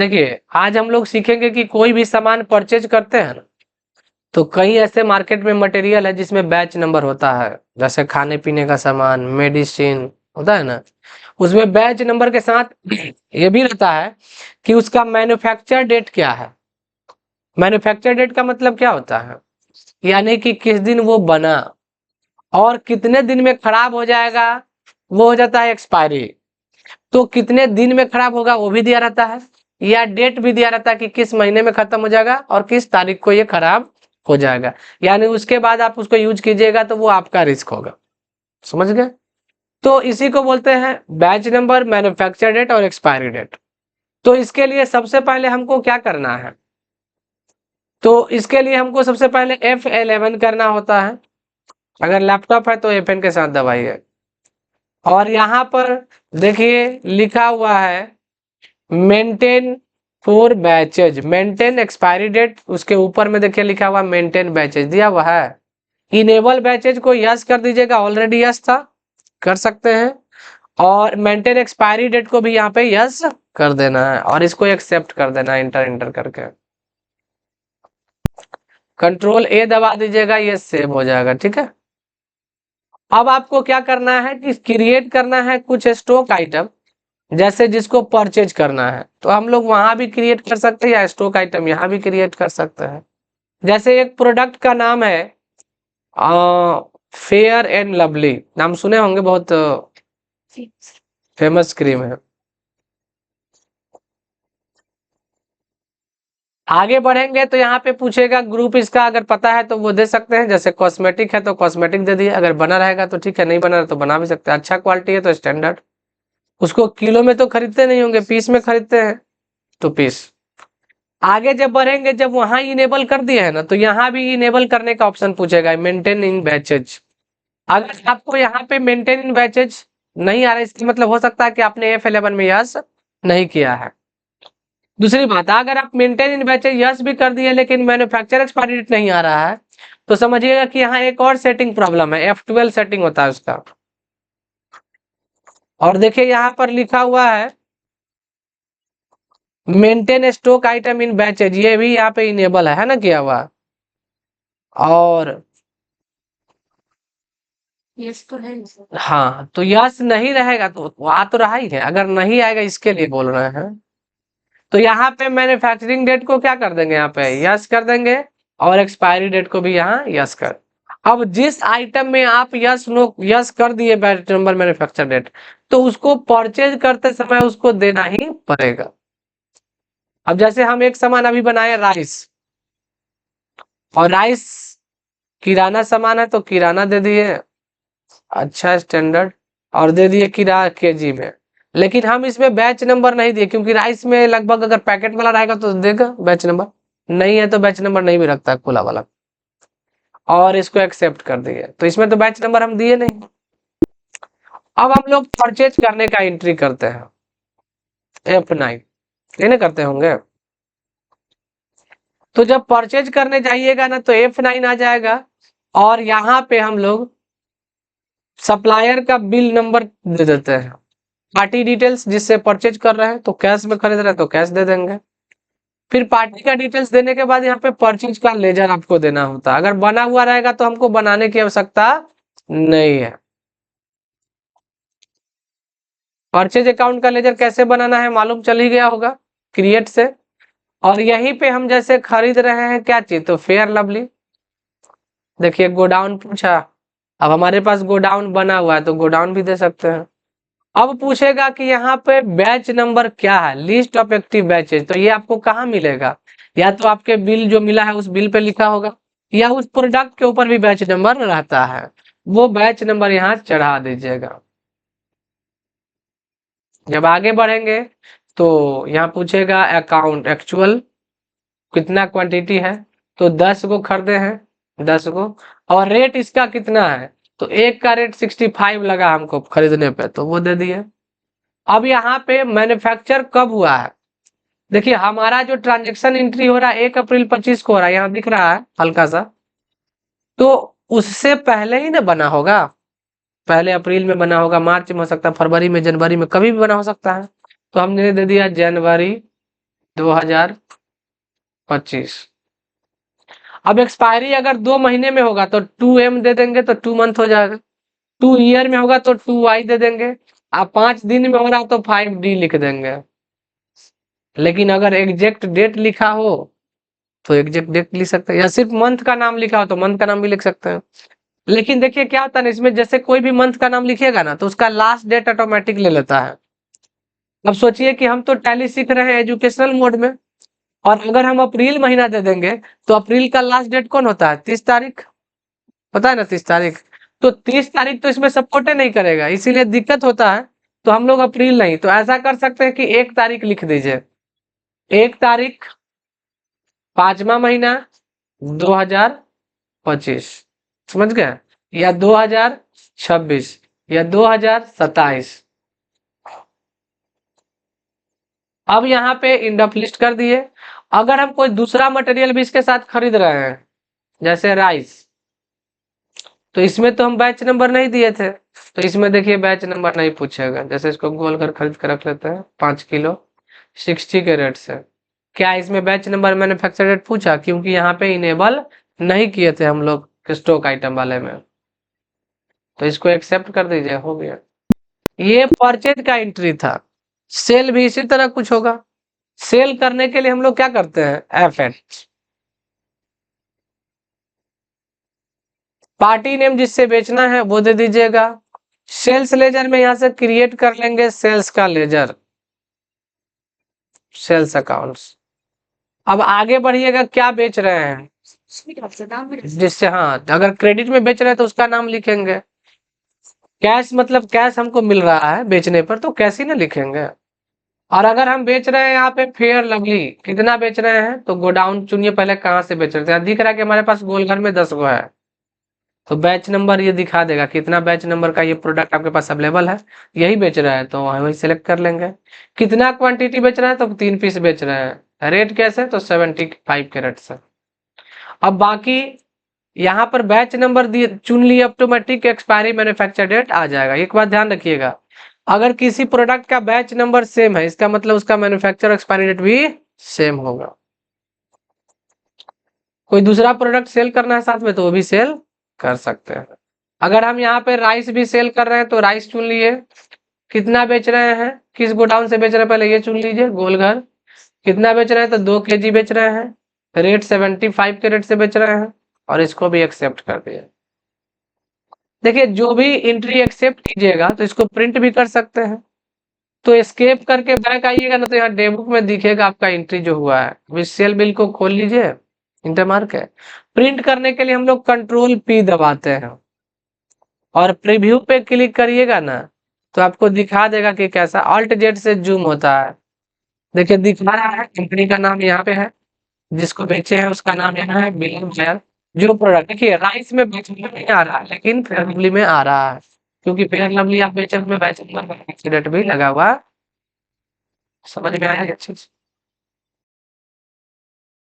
देखिए आज हम लोग सीखेंगे कि कोई भी सामान परचेज करते हैं ना, तो कई ऐसे मार्केट में मटेरियल है जिसमें बैच नंबर होता है, जैसे खाने पीने का सामान, मेडिसिन होता है ना, उसमें बैच नंबर के साथ ये भी रहता है कि उसका मैन्युफैक्चर डेट क्या है। मैन्युफैक्चर डेट का मतलब क्या होता है, यानी कि किस दिन वो बना और कितने दिन में खराब हो जाएगा, वो हो जाता है एक्सपायरी। तो कितने दिन में खराब होगा वो भी दिया रहता है, या डेट भी दिया रहता है कि किस महीने में खत्म हो जाएगा और किस तारीख को ये खराब हो जाएगा, यानी उसके बाद आप उसको यूज कीजिएगा तो वो आपका रिस्क होगा। समझ गए? तो इसी को बोलते हैं बैच नंबर, मैन्युफैक्चर डेट और एक्सपायरी डेट। तो इसके लिए सबसे पहले हमको क्या करना है, तो इसके लिए हमको सबसे पहले F11 करना होता है। अगर लैपटॉप है तो F11 के साथ दबाइए, और यहाँ पर देखिए लिखा हुआ है maintain for batches, maintain expiry date, उसके ऊपर में देखिए लिखा हुआ मेंटेन बैचेज दिया हुआ है। इनेबल बैचेज को यस कर दीजिएगा, ऑलरेडी यस था, कर सकते हैं। और मेंटेन एक्सपायरी डेट को भी यहाँ पे यस कर देना है और इसको एक्सेप्ट कर देना है इंटर इंटर करके। कंट्रोल ए दबा दीजिएगा, ये सेव हो जाएगा। ठीक है, अब आपको क्या करना है कि क्रिएट करना है कुछ स्टॉक आइटम, जैसे जिसको परचेज करना है तो हम लोग वहां भी क्रिएट कर सकते हैं, या स्टॉक आइटम यहाँ भी क्रिएट कर सकते हैं। जैसे एक प्रोडक्ट का नाम है फेयर एंड लवली, नाम सुने होंगे, बहुत फेमस क्रीम है। आगे बढ़ेंगे तो यहाँ पे पूछेगा ग्रुप इसका, अगर पता है तो वो दे सकते हैं, जैसे कॉस्मेटिक है तो कॉस्मेटिक दे दिए, अगर बना रहेगा तो ठीक है, नहीं बना रहा तो बना भी सकते हैं। अच्छा क्वालिटी है तो स्टैंडर्ड, उसको किलो में तो खरीदते नहीं होंगे, पीस में खरीदते हैं तो पीस। आगे जब बढ़ेंगे, जब वहां इनेबल कर दिए है ना, तो यहाँ भी इनेबल करने का ऑप्शन पूछेगा मेंटेन इन बैचेज। अगर आपको यहाँ पे मेंटेन इन बैचेज नहीं आ रहा है, इसका मतलब हो सकता है कि आपने F11 में यस नहीं किया है। दूसरी बात, अगर आप मेंटेन इन बैचेज यस भी कर दिए लेकिन मैन्युफैक्चर एक्सपायरी डेट नहीं आ रहा है, तो समझिएगा कि यहाँ एक और सेटिंग प्रॉब्लम है, F12 सेटिंग होता है उसका। और देखिए यहाँ पर लिखा हुआ है मेंटेन स्टॉक आइटम इन बैचेज, ये भी यहाँ पे इनेबल है ना, किया हुआ। और यस तो है। हाँ, तो यस नहीं रहेगा तो आ तो रहा ही है, अगर नहीं आएगा इसके लिए बोल रहे हैं। तो यहाँ पे मैन्युफैक्चरिंग डेट को क्या कर देंगे, यहाँ पे यस कर देंगे, और एक्सपायरी डेट को भी यहाँ यस कर। अब जिस आइटम में आप यस नो यस कर दिए बैच नंबर मैन्युफैक्चर डेट, तो उसको परचेज करते समय उसको देना ही पड़ेगा। अब जैसे हम एक सामान अभी बनाए राइस, और राइस किराना सामान है तो किराना दे दिए, अच्छा स्टैंडर्ड, और दे दिए किरा केजी में। लेकिन हम इसमें बैच नंबर नहीं दिए, क्योंकि राइस में लगभग अगर पैकेट वाला रहेगा तो देगा बैच नंबर, नहीं है तो बैच नंबर नहीं भी रखता खुला वाला। और इसको एक्सेप्ट कर दिए, तो इसमें तो बैच नंबर हम दिए नहीं। अब हम लोग परचेज करने का एंट्री करते हैं, F9 नहीं करते होंगे। तो जब परचेज करने जाइएगा ना तो F9 आ जाएगा, और यहाँ पे हम लोग सप्लायर का बिल नंबर दे देते हैं, पार्टी डिटेल्स जिससे परचेज कर रहे हैं, तो कैश में खरीद रहे हैं तो कैश दे देंगे। फिर पार्टी का डिटेल्स देने के बाद यहाँ पे परचेज का लेजर आपको देना होता है, अगर बना हुआ रहेगा तो हमको बनाने की आवश्यकता नहीं है। परचेज अकाउंट का लेजर कैसे बनाना है मालूम चल ही गया होगा, क्रिएट से। और यहीं पे हम जैसे खरीद रहे हैं क्या चीज, तो फेयर लवली। देखिए गोडाउन पूछा, अब हमारे पास गोडाउन बना हुआ है तो गोडाउन भी दे सकते हैं। अब पूछेगा कि यहाँ पे बैच नंबर क्या है, लिस्ट ऑफ एक्टिव बैचेज, तो ये आपको कहाँ मिलेगा, या तो आपके बिल जो मिला है उस बिल पे लिखा होगा, या उस प्रोडक्ट के ऊपर भी बैच नंबर रहता है, वो बैच नंबर यहाँ चढ़ा दीजिएगा। जब आगे बढ़ेंगे तो यहाँ पूछेगा अकाउंट एक्चुअल कितना क्वांटिटी है, तो 10 को खरीदे हैं 10 को, और रेट इसका कितना है, तो एक का रेट 65 लगा हमको खरीदने पे तो वो दे दिए। अब यहाँ पे मैन्युफैक्चर कब हुआ है, देखिए हमारा जो ट्रांजैक्शन एंट्री हो रहा है 1 अप्रैल 25 को हो रहा है, यहाँ दिख रहा है हल्का सा, तो उससे पहले ही ना बना होगा, पहले अप्रैल में बना होगा, मार्च में हो सकता है, फरवरी में, जनवरी में, कभी भी बना हो सकता है। तो हमने दे दिया जनवरी 2025। अब एक्सपायरी अगर 2 महीने में होगा तो 2M दे देंगे तो 2 मंथ हो जाएगा। 2 ईयर में होगा तो 2Y दे देंगे। अब 5 दिन में हो रहा तो 5D लिख देंगे। लेकिन अगर एग्जैक्ट डेट लिखा हो तो एग्जैक्ट डेट लिख सकते हैं, या सिर्फ मंथ का नाम लिखा हो तो मंथ का नाम भी लिख सकते हैं। लेकिन देखिए क्या होता है ना, इसमें जैसे कोई भी मंथ का नाम लिखिएगा ना तो उसका लास्ट डेट ऑटोमेटिक ले लेता है। अब सोचिए कि हम तो टैली सीख रहे हैं एजुकेशनल मोड में, और अगर हम अप्रैल महीना दे देंगे तो अप्रैल का लास्ट डेट कौन होता है? 30 तारीख, पता है ना 30 तारीख। तो 30 तारीख तो इसमें सपोर्ट नहीं करेगा, इसीलिए दिक्कत होता है। तो हम लोग अप्रैल नहीं, तो ऐसा कर सकते हैं कि 1 तारीख लिख दीजिए। 1 तारीख 5वां महीना 2025, समझ गए? या 2026 या 2027। अब यहाँ पे इंड ऑफ लिस्ट कर दिए। अगर हम कोई दूसरा मटेरियल भी इसके साथ खरीद रहे हैं, जैसे राइस, तो इसमें तो हम बैच नंबर नहीं दिए थे, तो इसमें देखिए बैच नंबर नहीं पूछेगा। जैसे इसको गोल कर खरीद कर रख लेते हैं 5 किलो 60 के रेट से। क्या इसमें बैच नंबर मैन्युफैक्चर डेट पूछा? क्योंकि यहाँ पे इनेबल नहीं किए थे हम लोग स्टॉक आइटम वाले में, तो इसको एक्सेप्ट कर दीजिए, हो गया। ये परचेज का एंट्री था। सेल भी इसी तरह कुछ होगा। सेल करने के लिए हम लोग क्या करते हैं? FN। पार्टी नेम जिससे बेचना है वो दे दीजिएगा। सेल्स लेजर में यहां से क्रिएट कर लेंगे सेल्स का लेजर, सेल्स अकाउंट्स। अब आगे बढ़िएगा, क्या बेच रहे हैं जिससे, हाँ अगर क्रेडिट में बेच रहे हैं तो उसका नाम लिखेंगे। कैश मतलब कैश हमको मिल रहा है बेचने पर, तो कैश ही ना लिखेंगे। और अगर हम बेच रहे हैं यहाँ पे फेयर लवली, कितना बेच रहे हैं? तो गोडाउन चुनिए पहले, कहाँ से बेच रहे थे। दिख रहा है कि हमारे पास गोलघर में 10 गो है, तो बैच नंबर ये दिखा देगा कितना बैच नंबर का ये प्रोडक्ट आपके पास अवेलेबल है। यही बेच रहा है तो वही सिलेक्ट कर लेंगे। कितना क्वांटिटी बेच रहा है? तो 3 पीस बेच रहे हैं। रेट कैसे? तो 75 के रेट से। अब बाकी यहाँ पर बैच नंबर दिए, चुन लिए, ऑटोमेटिक एक्सपायरी मैन्युफैक्चर डेट आ जाएगा। एक बात ध्यान रखिएगा, अगर किसी प्रोडक्ट का बैच नंबर सेम है, इसका मतलब उसका मैन्युफैक्चर एक्सपायरी डेट भी सेम होगा। कोई दूसरा प्रोडक्ट सेल करना है साथ में तो वो भी सेल कर सकते हैं। अगर हम यहाँ पे राइस भी सेल कर रहे हैं तो राइस चुन लिए, कितना बेच रहे हैं, किस गोडाउन से बेच रहे हैं पहले ये चुन लीजिए, गोलघर। कितना बेच रहे हैं? तो 2 kg बेच रहे हैं। रेट 75 के रेट से बेच रहे हैं, और इसको भी एक्सेप्ट कर दिया। देखिए जो भी एंट्री एक्सेप्ट कीजिएगा तो इसको प्रिंट भी कर सकते हैं। तो एस्केप करके बैक आइएगा ना, तो यहाँ डेबुक में दिखेगा आपका एंट्री जो हुआ है। अभी सेल बिल को खोल लीजिए, इंटर मार्क है। प्रिंट करने के लिए हम लोग Ctrl+P दबाते हैं, और प्रीव्यू पे क्लिक करिएगा ना तो आपको दिखा देगा कि कैसा। Alt+Z से जूम होता है, देखिए दिखा रहा है। कंपनी का नाम यहाँ पे है, जिसको बेचे हैं उसका नाम यहाँ है बिलिंग। जो प्रोडक्ट देखिए राइस में बैच नंबर नहीं आ रहा है, लेकिन फेयर लवली में आ रहा है, क्योंकि फेयर लवली आप बेचे उसमें बैच नंबर भी लगा हुआ। समझ में आया ये चीज?